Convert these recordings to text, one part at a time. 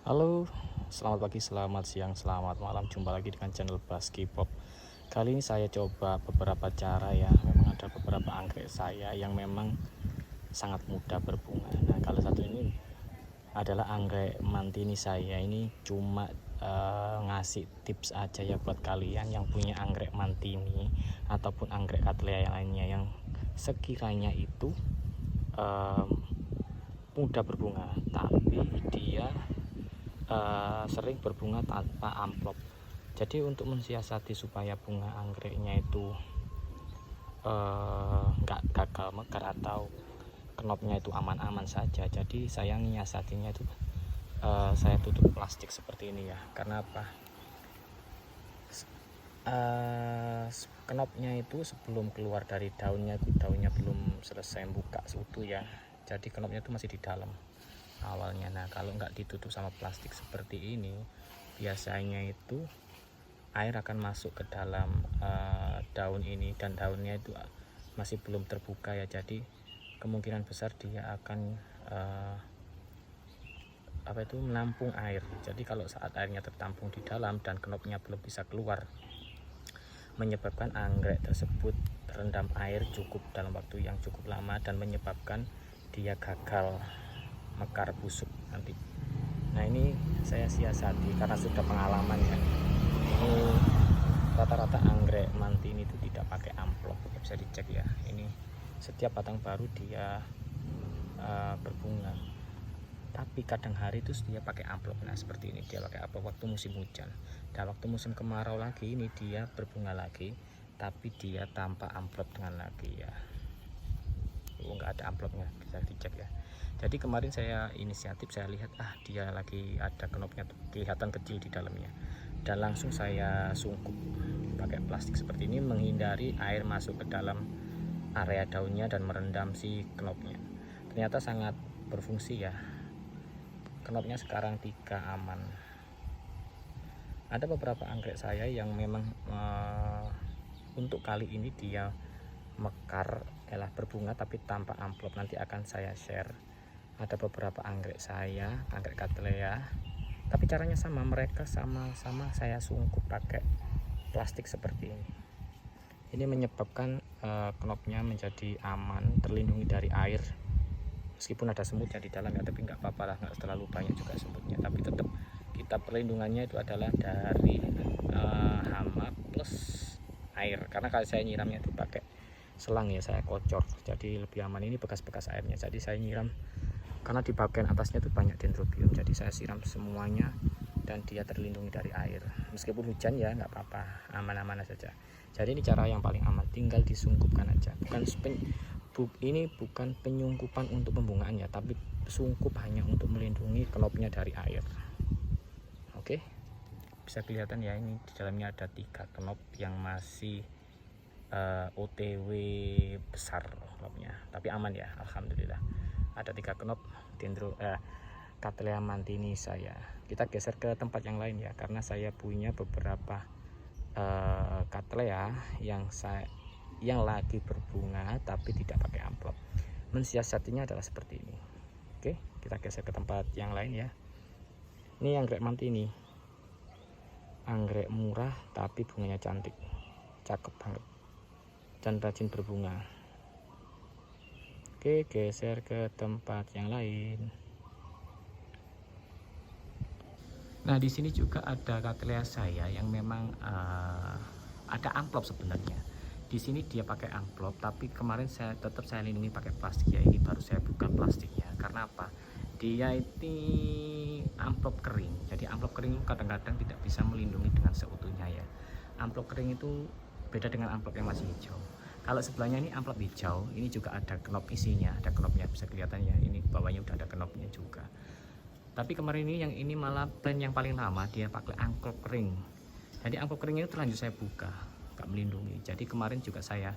Halo, selamat pagi, selamat siang, selamat malam. Jumpa lagi dengan channel Baski Pop. Kali ini saya coba beberapa cara ya. Memang ada beberapa anggrek saya yang memang sangat mudah berbunga. Nah, kalau satu ini adalah anggrek mantini saya. Ini cuma ngasih tips aja ya buat kalian yang punya anggrek mantini ataupun anggrek cattleya yang lainnya yang sekiranya itu mudah berbunga, tapi dia sering berbunga tanpa amplop. Jadi untuk mensiasati supaya bunga anggreknya itu nggak gagal mekar atau knopnya itu aman-aman saja, jadi saya nyiasatinya itu saya tutup plastik seperti ini ya. Karena apa? Knopnya itu sebelum keluar dari daunnya itu daunnya belum selesai buka seutuh ya, jadi knopnya itu masih di dalam awalnya. Nah, kalau nggak ditutup sama plastik seperti ini, biasanya itu air akan masuk ke dalam daun ini, dan daunnya itu masih belum terbuka ya, jadi kemungkinan besar dia akan menampung air. Jadi kalau saat airnya tertampung di dalam dan knopnya belum bisa keluar, menyebabkan anggrek tersebut terendam air cukup dalam waktu yang cukup lama dan menyebabkan dia gagal mekar busuk nanti. Nah, ini saya siasati karena sudah pengalaman ya. Ini rata-rata anggrek mantini itu tidak pakai amplop, bisa dicek ya. Ini setiap batang baru dia berbunga, tapi kadang hari itu dia pakai amplop. Nah, seperti ini dia pakai amplop waktu musim hujan, dan waktu musim kemarau lagi ini dia berbunga lagi, tapi dia tanpa amplop dengan lagi ya. Nggak ada amplopnya, bisa dicek ya. Jadi kemarin saya inisiatif, saya lihat dia lagi ada knopnya kelihatan kecil di dalamnya, dan langsung saya sungkup pakai plastik seperti ini, menghindari air masuk ke dalam area daunnya dan merendam si knopnya. Ternyata sangat berfungsi ya. Knopnya sekarang 3 aman. Ada beberapa anggrek saya yang memang untuk kali ini dia mekar berbunga tapi tanpa amplop. Nanti akan saya share. Ada beberapa anggrek saya, anggrek cattleya, tapi caranya sama, mereka sama-sama saya sungkup pakai plastik seperti ini. Ini menyebabkan knopnya menjadi aman, terlindungi dari air. Meskipun ada semutnya di dalam ya, tapi nggak apa-apa lah, nggak terlalu banyak juga semutnya, tapi tetap kita perlindungannya itu adalah dari hama plus air. Karena kalau saya nyiramnya itu pakai selang ya, saya kocor, jadi lebih aman. Ini bekas-bekas airnya, jadi saya nyiram karena di bagian atasnya itu banyak dendrobium, jadi saya siram semuanya dan dia terlindungi dari air. Meskipun hujan ya nggak apa-apa, aman-aman saja. Jadi ini cara yang paling aman, tinggal disungkupkan aja. Ini bukan penyungkupan untuk pembungaan ya, tapi sungkup hanya untuk melindungi knopnya dari air. Oke, bisa kelihatan ya, ini di dalamnya ada 3 knop yang masih OTW besar knopnya, tapi aman ya, alhamdulillah. Ada 3 knop cattleya mantini saya. Kita geser ke tempat yang lain ya, karena saya punya beberapa cattleya yang lagi berbunga tapi tidak pakai amplop. Mensiasatinya adalah seperti ini. Oke, kita geser ke tempat yang lain ya. Ini anggrek mantini, anggrek murah tapi bunganya cantik, cakep banget dan rajin berbunga. Oke, geser ke tempat yang lain. Nah, di sini juga ada cattleya saya yang memang ada amplop sebenarnya. Di sini dia pakai amplop, tapi kemarin saya lindungi pakai plastik ya. Ini baru saya buka plastiknya. Karena apa? Dia ini amplop kering. Jadi amplop kering kadang-kadang tidak bisa melindungi dengan seutuhnya ya. Amplop kering itu beda dengan amplop yang masih hijau. Kalau sebelahnya ini amplop hijau, ini juga ada knop isinya, ada knopnya, bisa kelihatan ya. Ini bawahnya udah ada knopnya juga. Tapi kemarin ini yang ini malah plan yang paling lama, dia pakai amplop kering. Jadi amplop kering itu terlanjur saya buka, nggak melindungi. Jadi kemarin juga saya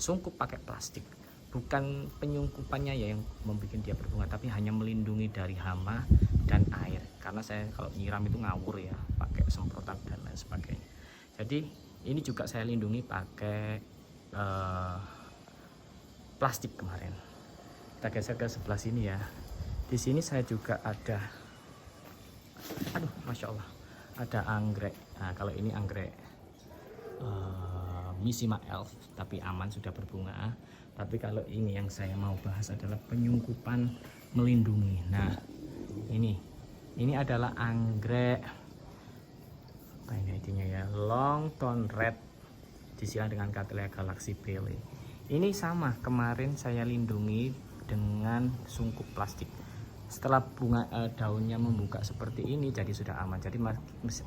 sungkup pakai plastik. Bukan penyungkupannya ya yang membuat dia berbunga, tapi hanya melindungi dari hama dan air. Karena saya kalau nyiram itu ngawur ya, pakai semprotan dan lain sebagainya. Jadi ini juga saya lindungi pakai plastik kemarin. Kita geser ke sebelah sini ya. Di sini saya juga ada Masya Allah ada anggrek. Nah kalau ini anggrek Mishima Elf, tapi aman sudah berbunga. Tapi kalau ini yang saya mau bahas adalah penyungkupan melindungi. Nah ini adalah anggrek apa ini intinya ya, Longton Red, disilang dengan Cattleya Galaxy Bele. Ini sama, kemarin saya lindungi dengan sungkup plastik. Setelah bunga daunnya membuka seperti ini, jadi sudah aman. Jadi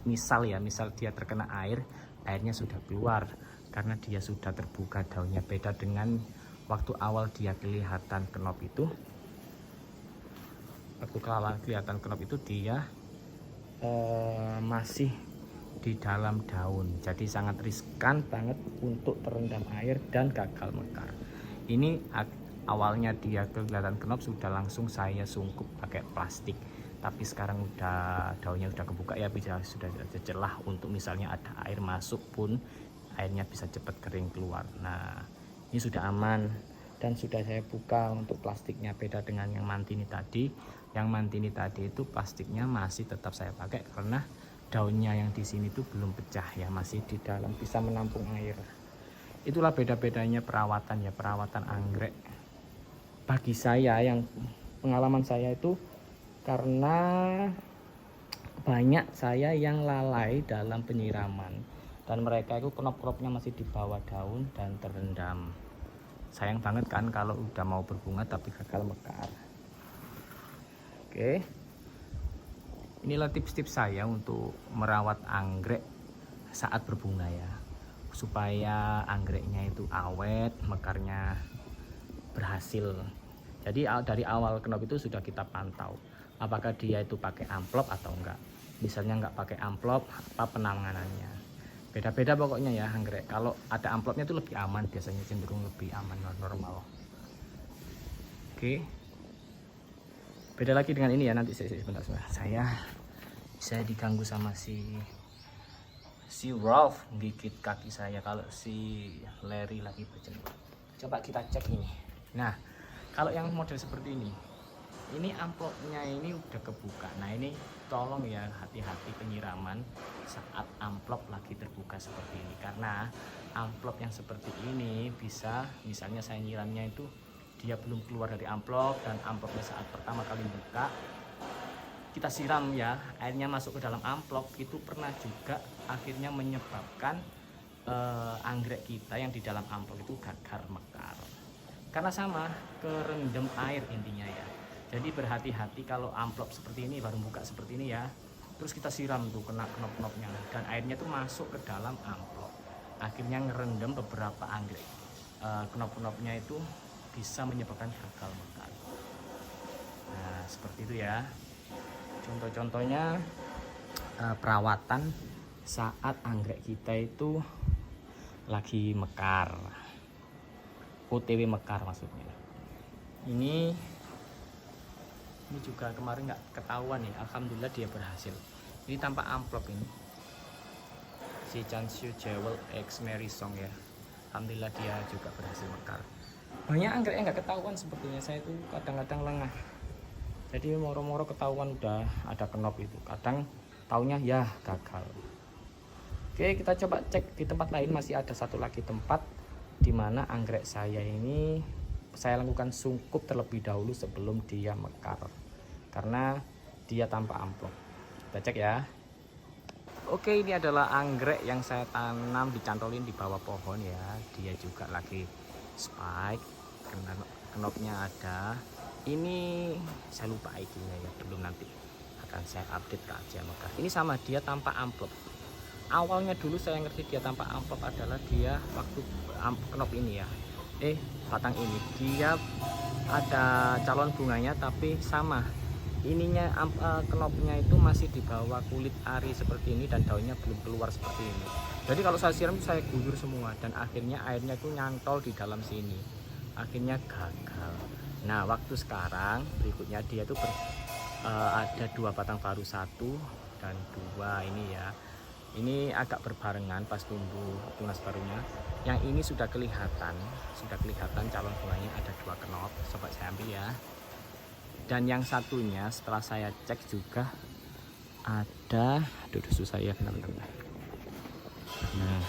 misal dia terkena air, airnya sudah keluar karena dia sudah terbuka daunnya. Beda dengan waktu awal dia kelihatan kenop itu. Waktu kelihatan kenop itu dia masih di dalam daun. Jadi sangat riskan banget untuk terendam air dan gagal mekar. Ini awalnya dia kelihatan kenop sudah langsung saya sungkup pakai plastik, tapi sekarang udah daunnya udah kebuka ya, sudah celah untuk misalnya ada air masuk pun airnya bisa cepat kering keluar. Nah ini sudah aman dan sudah saya buka untuk plastiknya. Beda dengan yang mantini tadi. Yang mantini tadi itu plastiknya masih tetap saya pakai karena daunnya yang di sini tuh belum pecah ya, masih di dalam, bisa menampung air. Itulah beda-bedanya perawatan ya, perawatan anggrek. Bagi saya, yang pengalaman saya itu karena banyak saya yang lalai dalam penyiraman dan mereka itu kenop-kenopnya masih di bawah daun dan terendam. Sayang banget kan kalau udah mau berbunga tapi gagal mekar. Oke, inilah tips-tips saya untuk merawat anggrek saat berbunga ya, supaya anggreknya itu awet, mekarnya berhasil. Jadi dari awal kenop itu sudah kita pantau apakah dia itu pakai amplop atau enggak. Misalnya enggak pakai amplop, apa penanganannya. Beda-beda pokoknya ya anggrek. Kalau ada amplopnya itu lebih aman, biasanya cenderung lebih aman, normal. Oke. Beda lagi dengan ini ya, nanti sebentar. Saya diganggu sama si Ralph gigit kaki saya kalau si Larry lagi berjemur. Coba kita cek ini. Nah, kalau yang model seperti ini amplopnya ini udah kebuka. Nah ini tolong ya, hati-hati penyiraman saat amplop lagi terbuka seperti ini, karena amplop yang seperti ini bisa, misalnya saya nyiramnya itu dia belum keluar dari amplop dan amplopnya saat pertama kali buka kita siram ya, airnya masuk ke dalam amplop, itu pernah juga akhirnya menyebabkan anggrek kita yang di dalam amplop itu gagal mekar. Karena sama, kerendam air intinya ya. Jadi berhati-hati kalau amplop seperti ini, baru buka seperti ini ya, terus kita siram tuh kena knop-knopnya dan airnya tuh masuk ke dalam amplop, akhirnya ngerendam beberapa anggrek. Knop-knopnya itu bisa menyebabkan gagal mekar. Nah seperti itu ya. Contoh-contohnya perawatan saat anggrek kita itu lagi mekar, OTW mekar maksudnya. Ini juga kemarin nggak ketahuan ya, alhamdulillah dia berhasil. Ini tanpa amplop ini, si Chanshu Jewel X Mary Song ya, alhamdulillah dia juga berhasil mekar. Banyak anggreknya nggak ketahuan sebetulnya, saya itu kadang-kadang lengah. Jadi moro-moro ketahuan udah ada kenop itu, kadang taunya ya gagal. Oke, kita coba cek di tempat lain, masih ada satu lagi tempat di mana anggrek saya ini saya lakukan sungkup terlebih dahulu sebelum dia mekar karena dia tanpa amplop. Kita cek ya. Oke, ini adalah anggrek yang saya tanam dicantolin di bawah pohon ya. Dia juga lagi spike, kenopnya ada. Ini saya lupa ID-nya ya, belum, nanti akan saya update ke Asia Mekar. Ini sama, dia tanpa amplop. Awalnya dulu saya ngerti dia tanpa amplop adalah dia waktu kenop ini ya, batang ini dia ada calon bunganya, tapi sama ininya kenopnya itu masih di bawah kulit ari seperti ini dan daunnya belum keluar seperti ini. Jadi kalau saya siram saya guyur semua dan akhirnya airnya itu nyantol di dalam sini, akhirnya gagal. Nah waktu sekarang berikutnya dia tuh ada dua batang baru, 1 dan 2 ini ya. Ini agak berbarengan pas tumbuh tunas barunya. Yang ini sudah kelihatan calon bunganya ada 2 kenop. Coba saya ambil ya. Dan yang satunya setelah saya cek juga ada, aduh susah ya, benar-benar. Nah,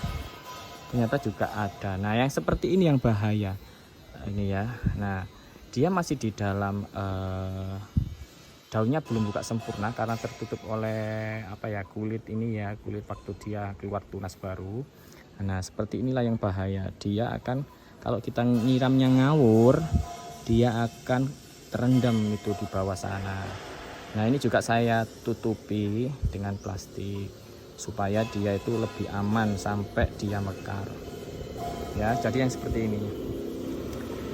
ternyata juga ada. Nah, yang seperti ini yang bahaya. Ini ya. Nah, dia masih di dalam daunnya belum buka sempurna karena tertutup oleh apa ya, kulit ini ya, kulit waktu dia keluar tunas baru. Nah, seperti inilah yang bahaya. Dia akan, kalau kita nyiramnya ngawur, dia akan terendam itu di bawah sana. Nah, ini juga saya tutupi dengan plastik supaya dia itu lebih aman sampai dia mekar. Ya, jadi yang seperti ini.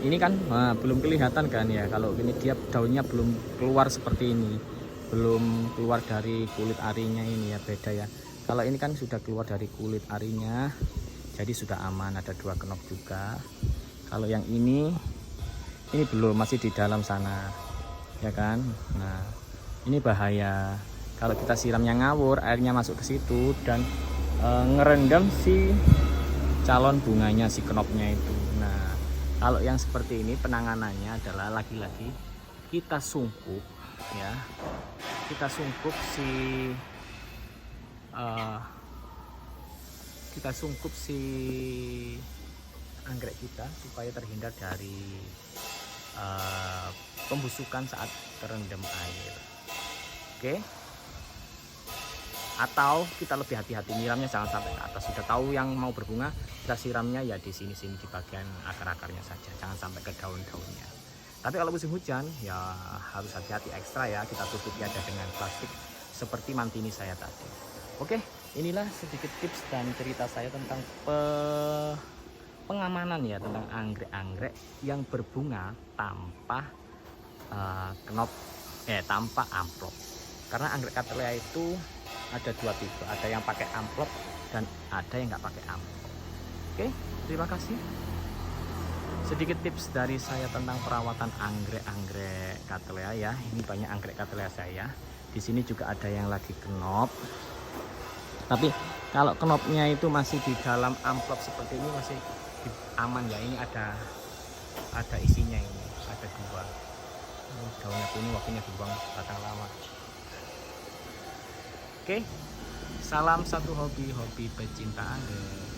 Ini kan belum kelihatan kan ya, kalau ini dia daunnya belum keluar seperti ini, belum keluar dari kulit arinya ini ya, beda ya. Kalau ini kan sudah keluar dari kulit arinya, jadi sudah aman, ada 2 kenop juga. Kalau yang ini belum, masih di dalam sana ya kan. Nah, ini bahaya kalau kita siramnya ngawur, airnya masuk ke situ dan ngerendam si calon bunganya, si kenopnya itu. Nah, kalau yang seperti ini penanganannya adalah lagi-lagi kita sungkup ya, kita sungkup si anggrek kita supaya terhindar dari pembusukan saat terendam air. Oke. Atau kita lebih hati-hati nyiramnya, jangan sampai ke atas. Sudah tahu yang mau berbunga, kita siramnya ya di sini-sini, di bagian akar-akarnya saja, jangan sampai ke daun-daunnya. Tapi kalau musim hujan ya harus hati-hati ekstra ya, kita tutup aja dengan plastik seperti mantini saya tadi. Oke, inilah sedikit tips dan cerita saya tentang pengamanan ya, tentang anggrek-anggrek yang berbunga tanpa tanpa amplop. Karena anggrek Cattleya itu ada 2 tipe, ada yang pakai amplop dan ada yang nggak pakai amplop. Oke, terima kasih. Sedikit tips dari saya tentang perawatan anggrek-anggrek Cattleya ya. Ini banyak anggrek Cattleya saya. Di sini juga ada yang lagi kenop. Tapi kalau kenopnya itu masih di dalam amplop seperti ini masih aman ya. Ini ada isinya, ini ada 2. Daunnya kuning, waktunya dibuang batang lama. Oke, salam satu hobi pecinta anggrek.